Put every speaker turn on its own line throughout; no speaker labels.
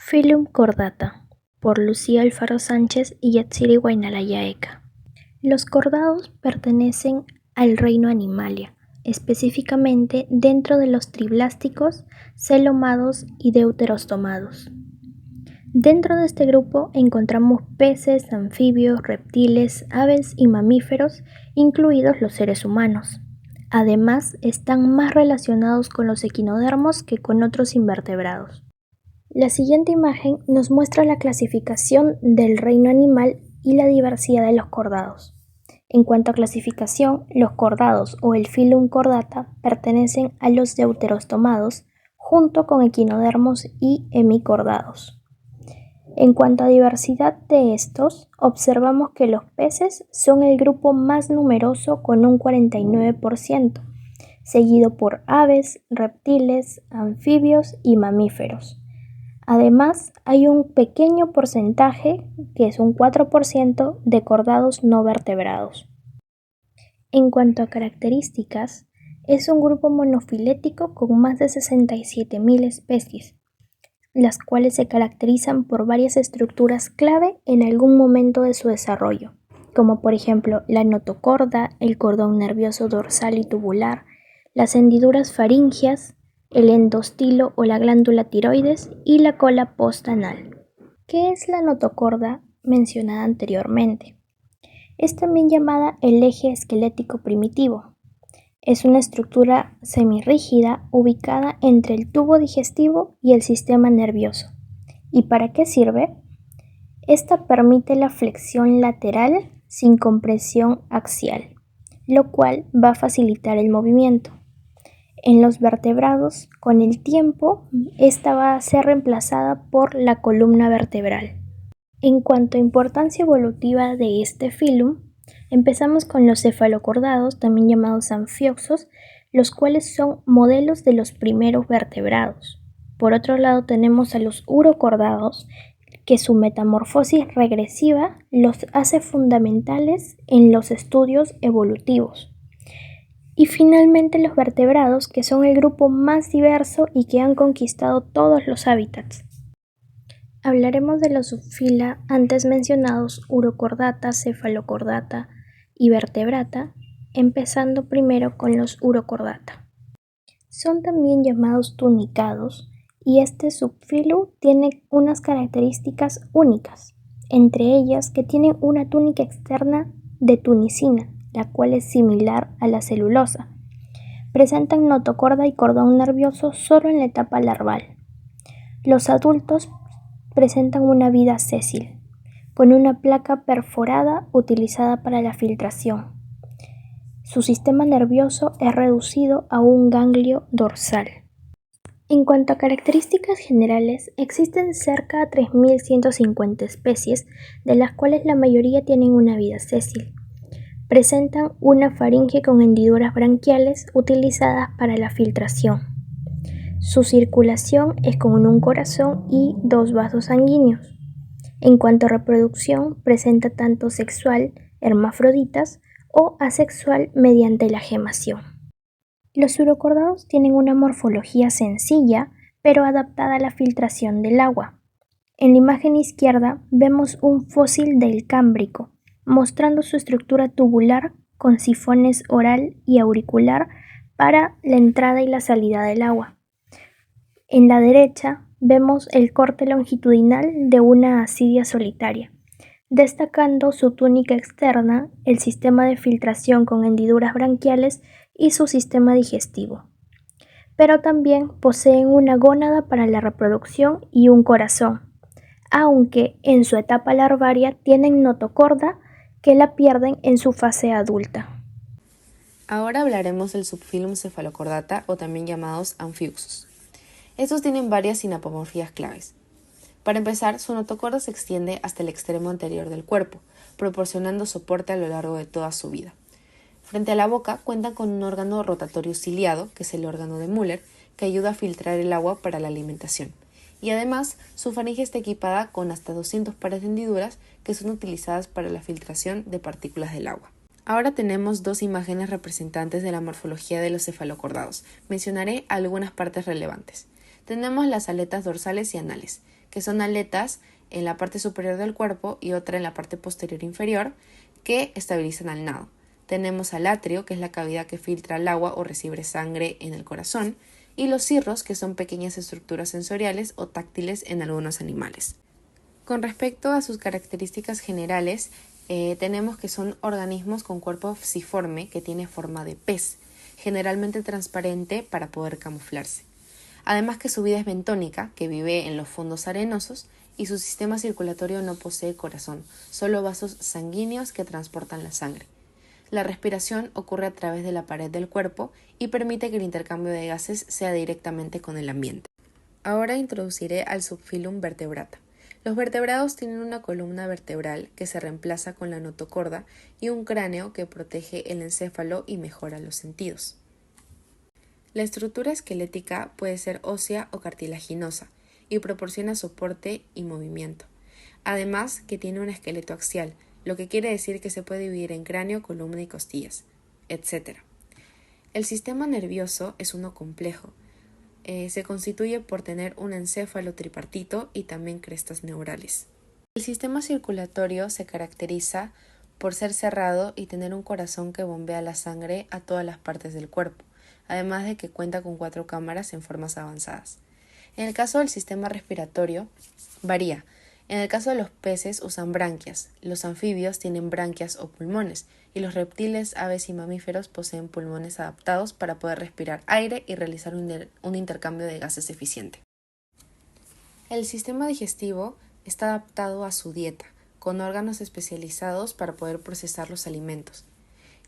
Phylum Chordata, por Lucía Alfaro Sánchez y Yatsiri Wainalaya Eka. Los cordados pertenecen al reino Animalia, específicamente dentro de los triblásticos, celomados y deuterostomados. Dentro de este grupo encontramos peces, anfibios, reptiles, aves y mamíferos, incluidos los seres humanos. Además, están más relacionados con los equinodermos que con otros invertebrados. La siguiente imagen nos muestra la clasificación del reino animal y la diversidad de los cordados. En cuanto a clasificación, los cordados o el Phylum Chordata pertenecen a los deuterostomados junto con equinodermos y hemicordados. En cuanto a diversidad de estos, observamos que los peces son el grupo más numeroso con un 49%, seguido por aves, reptiles, anfibios y mamíferos. Además, hay un pequeño porcentaje, que es un 4%, de cordados no vertebrados. En cuanto a características, es un grupo monofilético con más de 67.000 especies, las cuales se caracterizan por varias estructuras clave en algún momento de su desarrollo, como por ejemplo la notocorda, el cordón nervioso dorsal y tubular, las hendiduras faríngeas, el endostilo o la glándula tiroides y la cola postanal. ¿Qué es la notocorda mencionada anteriormente? Es también llamada el eje esquelético primitivo. Es una estructura semirrígida ubicada entre el tubo digestivo y el sistema nervioso. ¿Y para qué sirve? Esta permite la flexión lateral sin compresión axial, lo cual va a facilitar el movimiento. En los vertebrados, con el tiempo, esta va a ser reemplazada por la columna vertebral. En cuanto a importancia evolutiva de este phylum, empezamos con los cefalocordados, también llamados anfioxos, los cuales son modelos de los primeros vertebrados. Por otro lado tenemos a los urocordados, que su metamorfosis regresiva los hace fundamentales en los estudios evolutivos. Y finalmente los vertebrados, que son el grupo más diverso y que han conquistado todos los hábitats. Hablaremos de los subfila antes mencionados Urochordata, Cefalochordata y Vertebrata, empezando primero con los Urochordata. Son también llamados tunicados y este subfilo tiene unas características únicas, entre ellas que tienen una túnica externa de tunicina, la cual es similar a la celulosa. Presentan notocorda y cordón nervioso solo en la etapa larval. Los adultos presentan una vida sésil, con una placa perforada utilizada para la filtración. Su sistema nervioso es reducido a un ganglio dorsal. En cuanto a características generales, existen cerca de 3.150 especies, de las cuales la mayoría tienen una vida sésil. Presentan una faringe con hendiduras branquiales utilizadas para la filtración. Su circulación es con un corazón y 2 vasos sanguíneos. En cuanto a reproducción, presenta tanto sexual, hermafroditas, o asexual mediante la gemación. Los urocordados tienen una morfología sencilla, pero adaptada a la filtración del agua. En la imagen izquierda vemos un fósil del Cámbrico, mostrando su estructura tubular con sifones oral y auricular para la entrada y la salida del agua. En la derecha vemos el corte longitudinal de una asidia solitaria, destacando su túnica externa, el sistema de filtración con hendiduras branquiales y su sistema digestivo. Pero también poseen una gónada para la reproducción y un corazón, aunque en su etapa larvaria tienen notocorda que la pierden en su fase adulta.
Ahora hablaremos del subphylum Cephalochordata o también llamados anfioxos. Estos tienen varias sinapomorfías claves. Para empezar, su notocorda se extiende hasta el extremo anterior del cuerpo, proporcionando soporte a lo largo de toda su vida. Frente a la boca cuentan con un órgano rotatorio ciliado, que es el órgano de Müller, que ayuda a filtrar el agua para la alimentación. Y además, su faringe está equipada con hasta 200 pares de hendiduras que son utilizadas para la filtración de partículas del agua. Ahora tenemos dos imágenes representantes de la morfología de los cefalocordados. Mencionaré algunas partes relevantes. Tenemos las aletas dorsales y anales, que son aletas en la parte superior del cuerpo y otra en la parte posterior inferior, que estabilizan al nado. Tenemos al atrio, que es la cavidad que filtra el agua o recibe sangre en el corazón, y los cirros, que son pequeñas estructuras sensoriales o táctiles en algunos animales. Con respecto a sus características generales, tenemos que son organismos con cuerpo psiforme que tiene forma de pez, generalmente transparente para poder camuflarse. Además que su vida es bentónica, que vive en los fondos arenosos, y su sistema circulatorio no posee corazón, solo vasos sanguíneos que transportan la sangre. La respiración ocurre a través de la pared del cuerpo y permite que el intercambio de gases sea directamente con el ambiente. Ahora introduciré al subfilum Vertebrata. Los vertebrados tienen una columna vertebral que se reemplaza con la notocorda y un cráneo que protege el encéfalo y mejora los sentidos. La estructura esquelética puede ser ósea o cartilaginosa y proporciona soporte y movimiento. Además que tiene un esqueleto axial, lo que quiere decir que se puede dividir en cráneo, columna y costillas, etc. El sistema nervioso es uno complejo. Se constituye por tener un encéfalo tripartito y también crestas neurales. El sistema circulatorio se caracteriza por ser cerrado y tener un corazón que bombea la sangre a todas las partes del cuerpo, además de que cuenta con 4 cámaras en formas avanzadas. En el caso del sistema respiratorio, varía. En el caso de los peces usan branquias, los anfibios tienen branquias o pulmones, y los reptiles, aves y mamíferos poseen pulmones adaptados para poder respirar aire y realizar un intercambio de gases eficiente. El sistema digestivo está adaptado a su dieta, con órganos especializados para poder procesar los alimentos.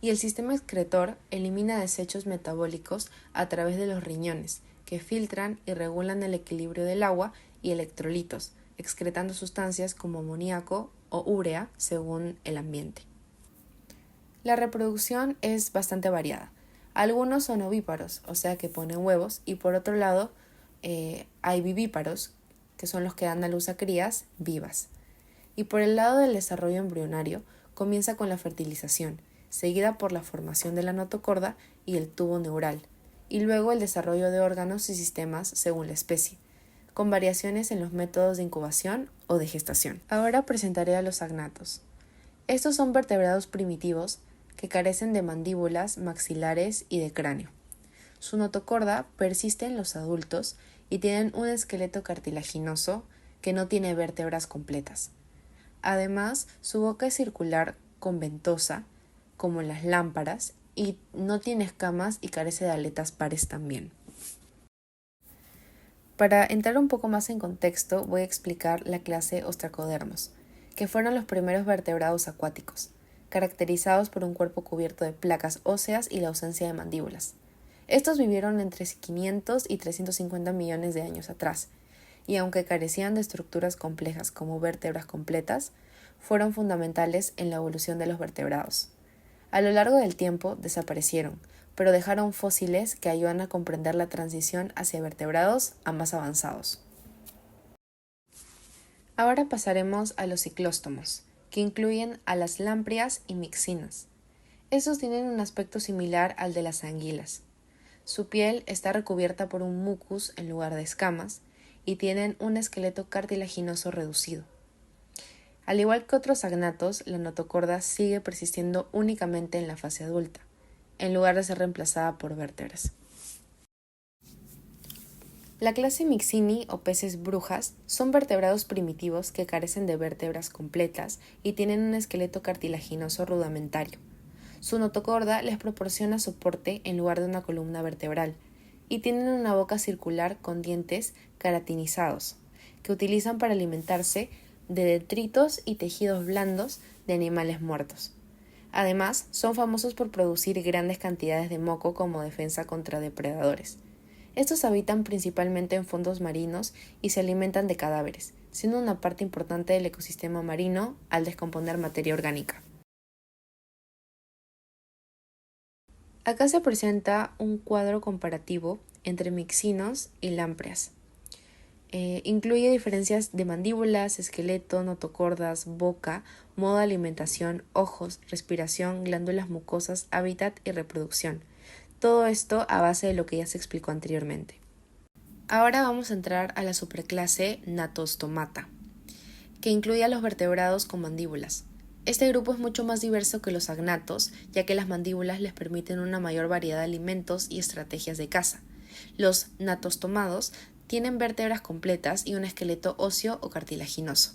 Y el sistema excretor elimina desechos metabólicos a través de los riñones, que filtran y regulan el equilibrio del agua y electrolitos, excretando sustancias como amoníaco o urea según el ambiente. La reproducción es bastante variada. Algunos son ovíparos, o sea que ponen huevos, y por otro lado hay vivíparos, que son los que dan a luz a crías vivas. Y por el lado del desarrollo embrionario, comienza con la fertilización, seguida por la formación de la notocorda y el tubo neural, y luego el desarrollo de órganos y sistemas según la especie, con variaciones en los métodos de incubación o de gestación. Ahora presentaré a los agnatos. Estos son vertebrados primitivos que carecen de mandíbulas, maxilares y de cráneo. Su notocorda persiste en los adultos y tienen un esqueleto cartilaginoso que no tiene vértebras completas. Además, su boca es circular con ventosa, como en las lámparas, y no tiene escamas y carece de aletas pares también. Para entrar un poco más en contexto, voy a explicar la clase Ostracodermos, que fueron los primeros vertebrados acuáticos, caracterizados por un cuerpo cubierto de placas óseas y la ausencia de mandíbulas. Estos vivieron entre 500 y 350 millones de años atrás, y aunque carecían de estructuras complejas como vértebras completas, fueron fundamentales en la evolución de los vertebrados. A lo largo del tiempo desaparecieron, pero dejaron fósiles que ayudan a comprender la transición hacia vertebrados a más avanzados. Ahora pasaremos a los ciclóstomos, que incluyen a las lamprias y mixinas. Estos tienen un aspecto similar al de las anguilas. Su piel está recubierta por un mucus en lugar de escamas y tienen un esqueleto cartilaginoso reducido. Al igual que otros agnatos, la notocorda sigue persistiendo únicamente en la fase adulta, en lugar de ser reemplazada por vértebras. La clase Mixini o peces brujas son vertebrados primitivos que carecen de vértebras completas y tienen un esqueleto cartilaginoso rudimentario. Su notocorda les proporciona soporte en lugar de una columna vertebral y tienen una boca circular con dientes queratinizados que utilizan para alimentarse de detritos y tejidos blandos de animales muertos. Además, son famosos por producir grandes cantidades de moco como defensa contra depredadores. Estos habitan principalmente en fondos marinos y se alimentan de cadáveres, siendo una parte importante del ecosistema marino al descomponer materia orgánica. Acá se presenta un cuadro comparativo entre mixinos y lampreas. Incluye diferencias de mandíbulas, esqueleto, notocordas, boca, modo de alimentación, ojos, respiración, glándulas mucosas, hábitat y reproducción. Todo esto a base de lo que ya se explicó anteriormente. Ahora vamos a entrar a la superclase Natostomata, que incluye a los vertebrados con mandíbulas. Este grupo es mucho más diverso que los agnatos, ya que las mandíbulas les permiten una mayor variedad de alimentos y estrategias de caza. Los natostomados tienen vértebras completas y un esqueleto óseo o cartilaginoso.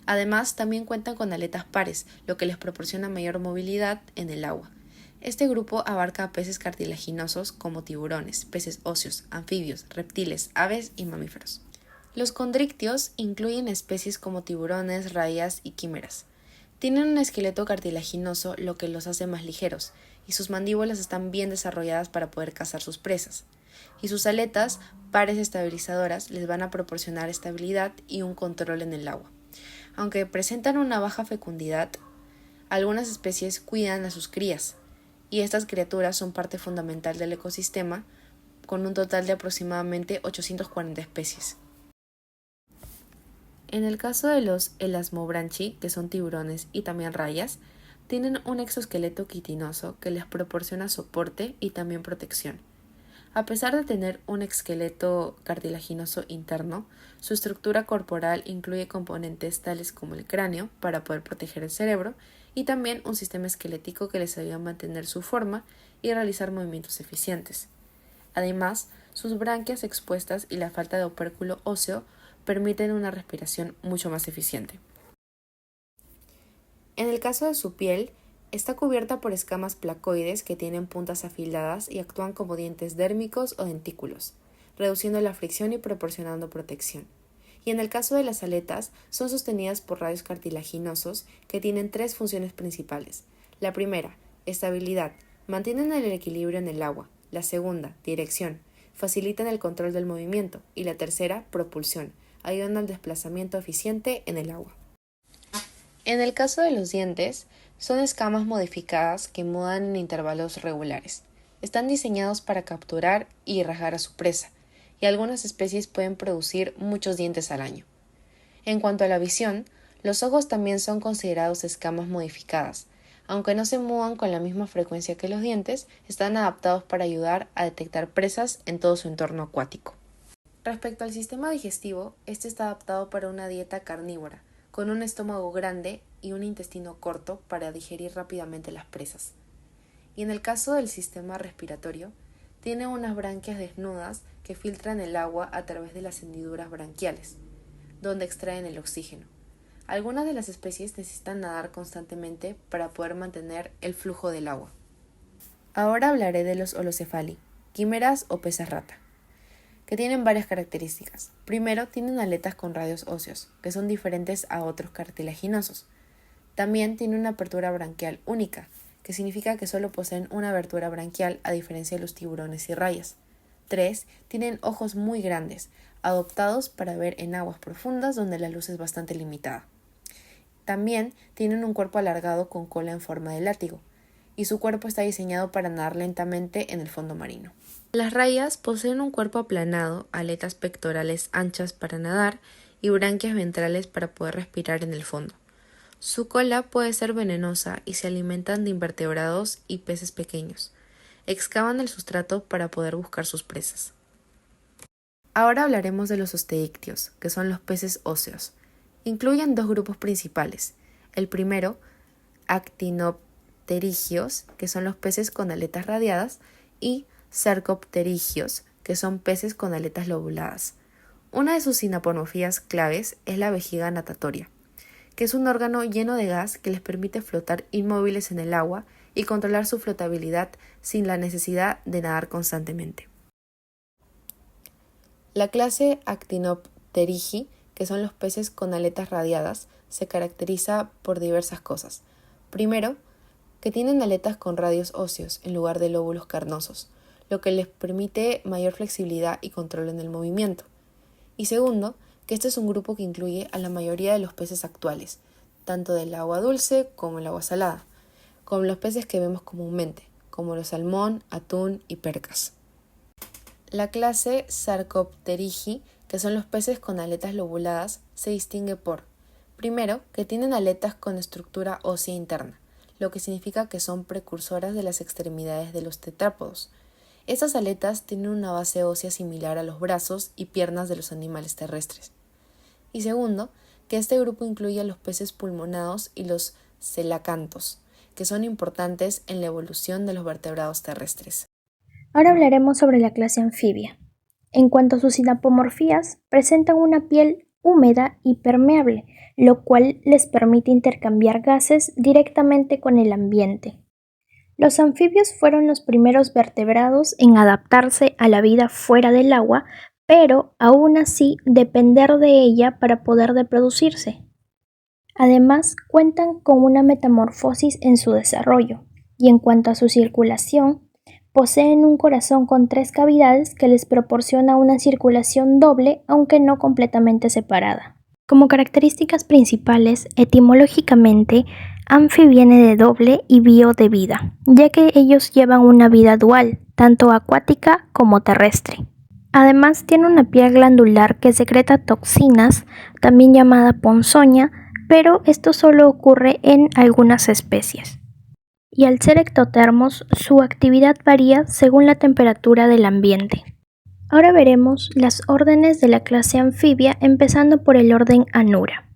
Además, también cuentan con aletas pares, lo que les proporciona mayor movilidad en el agua. Este grupo abarca a peces cartilaginosos como tiburones, peces óseos, anfibios, reptiles, aves y mamíferos. Los condrictios incluyen especies como tiburones, rayas y químeras. Tienen un esqueleto cartilaginoso, lo que los hace más ligeros, y sus mandíbulas están bien desarrolladas para poder cazar sus presas. Y sus aletas, pares estabilizadoras, les van a proporcionar estabilidad y un control en el agua. Aunque presentan una baja fecundidad, algunas especies cuidan a sus crías, y estas criaturas son parte fundamental del ecosistema, con un total de aproximadamente 840 especies. En el caso de los elasmobranchi, que son tiburones y también rayas, tienen un exoesqueleto quitinoso que les proporciona soporte y también protección. A pesar de tener un esqueleto cartilaginoso interno, su estructura corporal incluye componentes tales como el cráneo para poder proteger el cerebro y también un sistema esquelético que les ayuda a mantener su forma y realizar movimientos eficientes. Además, sus branquias expuestas y la falta de opérculo óseo permiten una respiración mucho más eficiente. En el caso de su piel, está cubierta por escamas placoides que tienen puntas afiladas y actúan como dientes dérmicos o dentículos, reduciendo la fricción y proporcionando protección. Y en el caso de las aletas, son sostenidas por radios cartilaginosos que tienen tres funciones principales. La primera, estabilidad, mantienen el equilibrio en el agua. La segunda, dirección, facilitan el control del movimiento. Y la tercera, propulsión, ayudan al desplazamiento eficiente en el agua. En el caso de los dientes, son escamas modificadas que mudan en intervalos regulares. Están diseñados para capturar y rasgar a su presa, y algunas especies pueden producir muchos dientes al año. En cuanto a la visión, los ojos también son considerados escamas modificadas. Aunque no se muevan con la misma frecuencia que los dientes, están adaptados para ayudar a detectar presas en todo su entorno acuático. Respecto al sistema digestivo, este está adaptado para una dieta carnívora, con un estómago grande y un intestino corto para digerir rápidamente las presas. Y en el caso del sistema respiratorio, tiene unas branquias desnudas que filtran el agua a través de las hendiduras branquiales, donde extraen el oxígeno. Algunas de las especies necesitan nadar constantemente para poder mantener el flujo del agua. Ahora hablaré de los holocefali, químeras o peces rata, que tienen varias características. Primero, tienen aletas con radios óseos, que son diferentes a otros cartilaginosos. También tienen una apertura branquial única, que significa que solo poseen una abertura branquial a diferencia de los tiburones y rayas. 3. Tienen ojos muy grandes, adoptados para ver en aguas profundas donde la luz es bastante limitada. También tienen un cuerpo alargado con cola en forma de látigo, y su cuerpo está diseñado para nadar lentamente en el fondo marino. Las rayas poseen un cuerpo aplanado, aletas pectorales anchas para nadar y branquias ventrales para poder respirar en el fondo. Su cola puede ser venenosa y se alimentan de invertebrados y peces pequeños. Excavan el sustrato para poder buscar sus presas. Ahora hablaremos de los osteíctios, que son los peces óseos. Incluyen dos grupos principales. El primero, actinopterigios, que son los peces con aletas radiadas, y cercopterigios, que son peces con aletas lobuladas. Una de sus sinapomorfías claves es la vejiga natatoria, que es un órgano lleno de gas que les permite flotar inmóviles en el agua y controlar su flotabilidad sin la necesidad de nadar constantemente. La clase Actinopterigi, que son los peces con aletas radiadas, se caracteriza por diversas cosas. Primero, que tienen aletas con radios óseos en lugar de lóbulos carnosos, lo que les permite mayor flexibilidad y control en el movimiento. Y segundo, que este es un grupo que incluye a la mayoría de los peces actuales, tanto del agua dulce como el agua salada, como los peces que vemos comúnmente, como los salmón, atún y percas. La clase Sarcopterigi, que son los peces con aletas lobuladas, se distingue por, primero, que tienen aletas con estructura ósea interna, lo que significa que son precursoras de las extremidades de los tetrápodos. Estas aletas tienen una base ósea similar a los brazos y piernas de los animales terrestres. Y segundo, que este grupo incluye a los peces pulmonados y los celacantos, que son importantes en la evolución de los vertebrados terrestres.
Ahora hablaremos sobre la clase anfibia. En cuanto a sus sinapomorfías, presentan una piel húmeda y permeable, lo cual les permite intercambiar gases directamente con el ambiente. Los anfibios fueron los primeros vertebrados en adaptarse a la vida fuera del agua, pero aún así depender de ella para poder reproducirse. Además, cuentan con una metamorfosis en su desarrollo, y en cuanto a su circulación, poseen un corazón con 3 cavidades que les proporciona una circulación doble, aunque no completamente separada. Como características principales, etimológicamente, anfi viene de doble y bio de vida, ya que ellos llevan una vida dual, tanto acuática como terrestre. Además, tiene una piel glandular que secreta toxinas, también llamada ponzoña, pero esto solo ocurre en algunas especies. Y al ser ectotermos, su actividad varía según la temperatura del ambiente. Ahora veremos las órdenes de la clase anfibia, empezando por el orden Anura.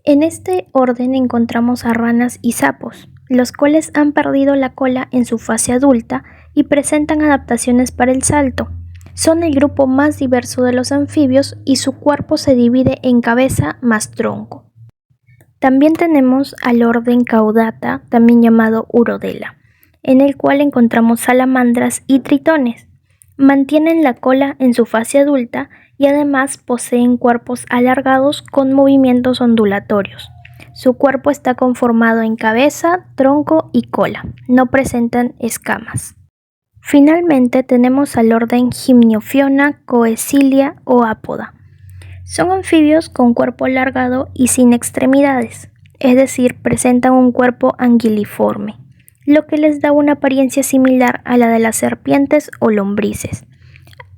En este orden encontramos a ranas y sapos, los cuales han perdido la cola en su fase adulta y presentan adaptaciones para el salto. Son el grupo más diverso de los anfibios y su cuerpo se divide en cabeza más tronco. También tenemos al orden Caudata, también llamado Urodela, en el cual encontramos salamandras y tritones. Mantienen la cola en su fase adulta y además poseen cuerpos alargados con movimientos ondulatorios. Su cuerpo está conformado en cabeza, tronco y cola. No presentan escamas. Finalmente tenemos al orden Gymnophiona, Coecilia o Apoda. Son anfibios con cuerpo alargado y sin extremidades, es decir, presentan un cuerpo anguiliforme, lo que les da una apariencia similar a la de las serpientes o lombrices.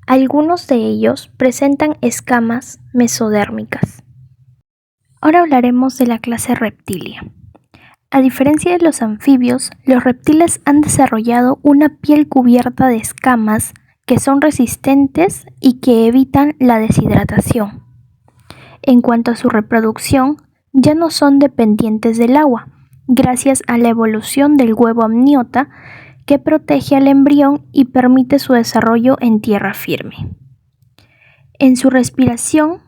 Algunos de ellos presentan escamas mesodérmicas. Ahora hablaremos de la clase Reptilia. A diferencia de los anfibios, los reptiles han desarrollado una piel cubierta de escamas que son resistentes y que evitan la deshidratación. En cuanto a su reproducción, ya no son dependientes del agua, gracias a la evolución del huevo amniota que protege al embrión y permite su desarrollo en tierra firme. En su respiración,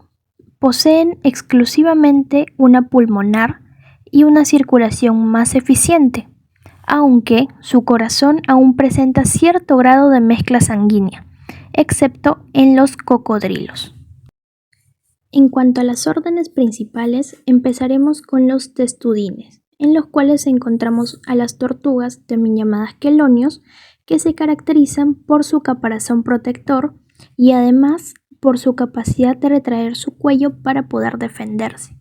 poseen exclusivamente una pulmonar y una circulación más eficiente, aunque su corazón aún presenta cierto grado de mezcla sanguínea, excepto en los cocodrilos. En cuanto a las órdenes principales, empezaremos con los testudines, en los cuales encontramos a las tortugas, también llamadas quelonios, que se caracterizan por su caparazón protector y además por su capacidad de retraer su cuello para poder defenderse.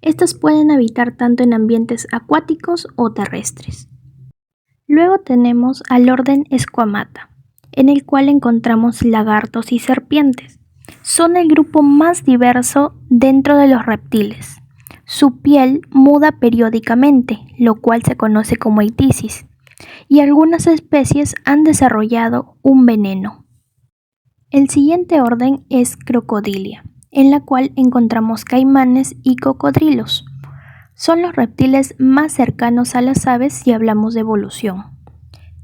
Estas pueden habitar tanto en ambientes acuáticos o terrestres. Luego tenemos al orden Squamata, en el cual encontramos lagartos y serpientes. Son el grupo más diverso dentro de los reptiles. Su piel muda periódicamente, lo cual se conoce como ictisis, y algunas especies han desarrollado un veneno. El siguiente orden es Crocodilia, en la cual encontramos caimanes y cocodrilos. Son los reptiles más cercanos a las aves si hablamos de evolución.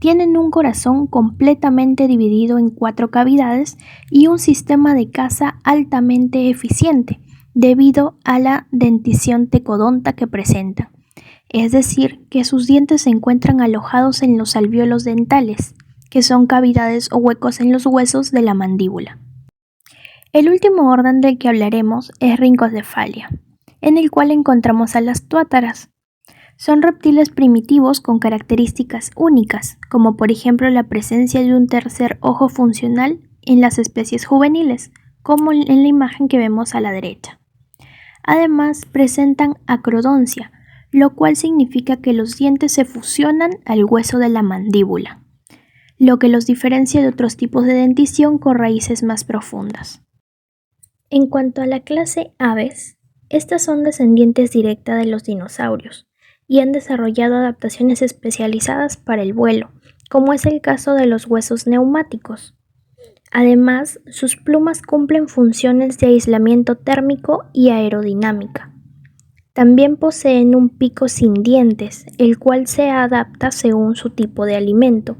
Tienen un corazón completamente dividido en 4 cavidades y un sistema de caza altamente eficiente debido a la dentición tecodonta que presentan, es decir, que sus dientes se encuentran alojados en los alvéolos dentales, que son cavidades o huecos en los huesos de la mandíbula. El último orden del que hablaremos es Rhynchocephalia, en el cual encontramos a las tuátaras. Son reptiles primitivos con características únicas, como por ejemplo la presencia de un tercer ojo funcional en las especies juveniles, como en la imagen que vemos a la derecha. Además, presentan acrodoncia, lo cual significa que los dientes se fusionan al hueso de la mandíbula, lo que los diferencia de otros tipos de dentición con raíces más profundas. En cuanto a la clase aves, estas son descendientes directas de los dinosaurios y han desarrollado adaptaciones especializadas para el vuelo, como es el caso de los huesos neumáticos. Además, sus plumas cumplen funciones de aislamiento térmico y aerodinámica. También poseen un pico sin dientes, el cual se adapta según su tipo de alimento.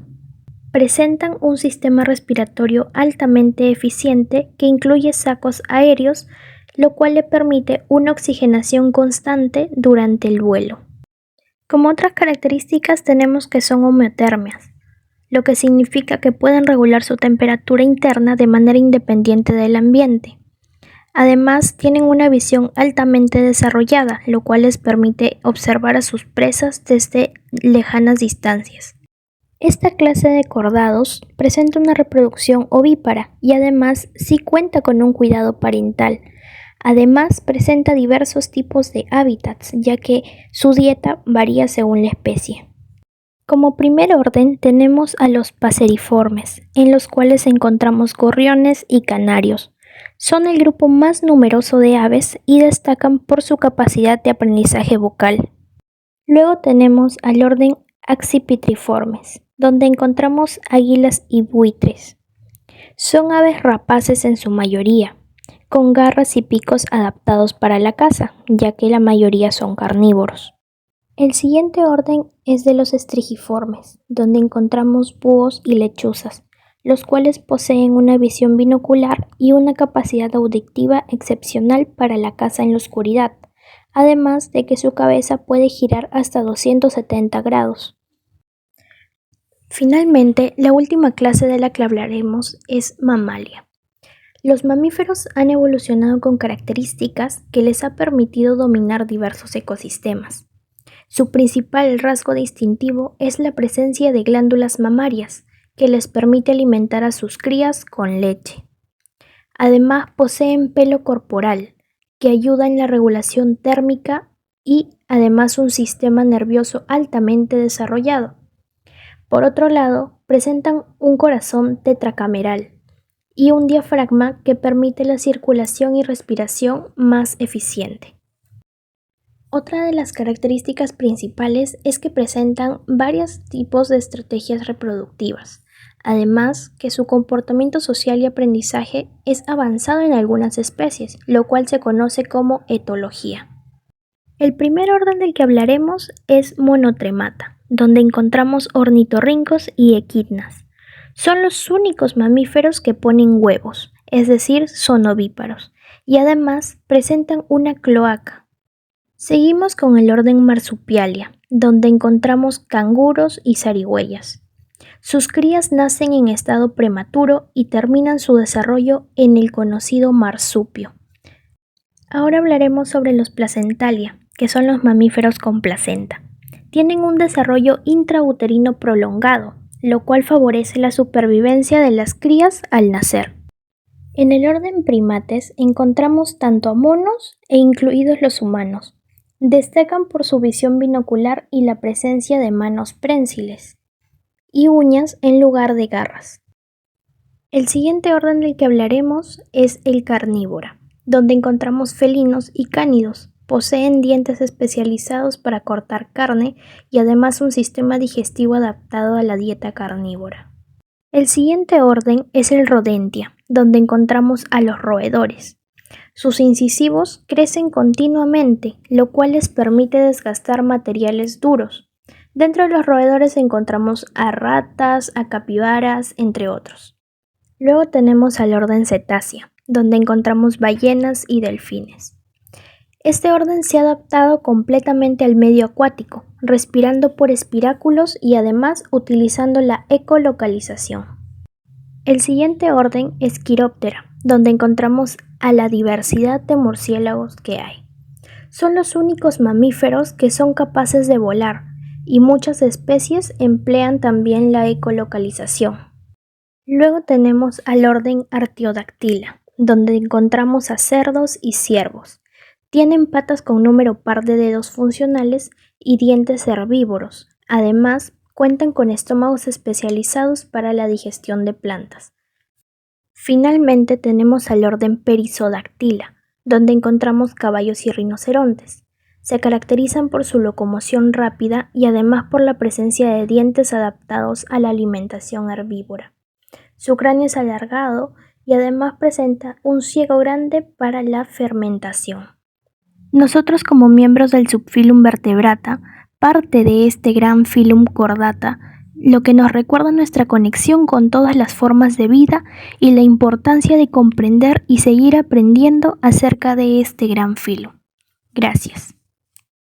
Presentan un sistema respiratorio altamente eficiente que incluye sacos aéreos, lo cual le permite una oxigenación constante durante el vuelo. Como otras características tenemos que son homeotérmicas, lo que significa que pueden regular su temperatura interna de manera independiente del ambiente. Además, tienen una visión altamente desarrollada, lo cual les permite observar a sus presas desde lejanas distancias. Esta clase de cordados presenta una reproducción ovípara y además sí cuenta con un cuidado parental. Además, presenta diversos tipos de hábitats, ya que su dieta varía según la especie. Como primer orden tenemos a los paseriformes, en los cuales encontramos gorriones y canarios. Son el grupo más numeroso de aves y destacan por su capacidad de aprendizaje vocal. Luego tenemos al orden Accipitriformes, donde encontramos águilas y buitres. Son aves rapaces en su mayoría, con garras y picos adaptados para la caza, ya que la mayoría son carnívoros. El siguiente orden es de los estrigiformes, donde encontramos búhos y lechuzas, los cuales poseen una visión binocular y una capacidad auditiva excepcional para la caza en la oscuridad, además de que su cabeza puede girar hasta 270 grados. Finalmente, la última clase de la que hablaremos es Mamalia. Los mamíferos han evolucionado con características que les ha permitido dominar diversos ecosistemas. Su principal rasgo distintivo es la presencia de glándulas mamarias, que les permite alimentar a sus crías con leche. Además, poseen pelo corporal, que ayuda en la regulación térmica y además un sistema nervioso altamente desarrollado. Por otro lado, presentan un corazón tetracameral y un diafragma que permite la circulación y respiración más eficiente. Otra de las características principales es que presentan varios tipos de estrategias reproductivas, además que su comportamiento social y aprendizaje es avanzado en algunas especies, lo cual se conoce como etología. El primer orden del que hablaremos es Monotremata, donde encontramos ornitorrincos y equidnas. Son los únicos mamíferos que ponen huevos, es decir, son ovíparos, y además presentan una cloaca. Seguimos con el orden Marsupialia, donde encontramos canguros y zarigüeyas. Sus crías nacen en estado prematuro y terminan su desarrollo en el conocido marsupio. Ahora hablaremos sobre los Placentalia, que son los mamíferos con placenta. Tienen un desarrollo intrauterino prolongado, lo cual favorece la supervivencia de las crías al nacer. En el orden Primates encontramos tanto a monos e incluidos los humanos. Destacan por su visión binocular y la presencia de manos prensiles y uñas en lugar de garras. El siguiente orden del que hablaremos es el Carnívora, donde encontramos felinos y cánidos. Poseen dientes especializados para cortar carne y además un sistema digestivo adaptado a la dieta carnívora. El siguiente orden es el Rodentia, donde encontramos a los roedores. Sus incisivos crecen continuamente, lo cual les permite desgastar materiales duros. Dentro de los roedores encontramos a ratas, a capibaras, entre otros. Luego tenemos al orden Cetácea, donde encontramos ballenas y delfines. Este orden se ha adaptado completamente al medio acuático, respirando por espiráculos y además utilizando la ecolocalización. El siguiente orden es Chiroptera, donde encontramos a la diversidad de murciélagos que hay. Son los únicos mamíferos que son capaces de volar y muchas especies emplean también la ecolocalización. Luego tenemos al orden Artiodactyla, donde encontramos a cerdos y ciervos. Tienen patas con número par de dedos funcionales y dientes herbívoros. Además, cuentan con estómagos especializados para la digestión de plantas. Finalmente tenemos al orden Perissodactyla, donde encontramos caballos y rinocerontes. Se caracterizan por su locomoción rápida y además por la presencia de dientes adaptados a la alimentación herbívora. Su cráneo es alargado y además presenta un ciego grande para la fermentación. Nosotros, como miembros del subfilum Vertebrata, parte de este gran filum Chordata, lo que nos recuerda nuestra conexión con todas las formas de vida y la importancia de comprender y seguir aprendiendo acerca de este gran filum. Gracias.